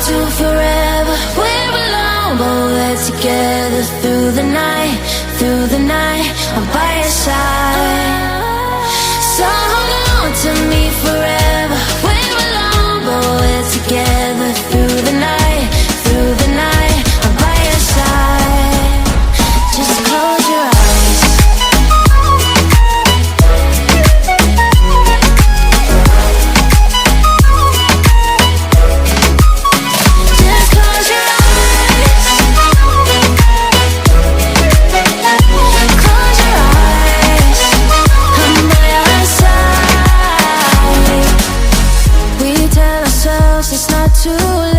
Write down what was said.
to forever. We're alone, but we're together through the night, through the night. I'm by your side. So hold on to me forever. We're alone, but we're together through the night, through the night. I'm by your side. Just close your eyes. Just close your eyes. Close your eyes. I'm by your side. We tell ourselves it's not too late.